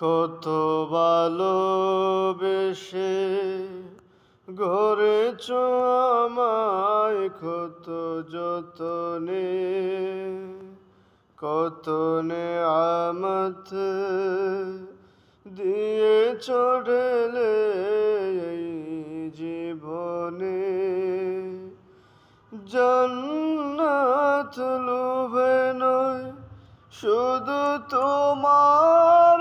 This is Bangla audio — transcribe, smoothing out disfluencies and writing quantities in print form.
কত ভালোবেসে গড়েছ আমায়, কত যতনে, কত নেয়ামত দিয়েছ ঢেলে এই জীবনে। জান্নাত লোভে নয়, শুধু তোমার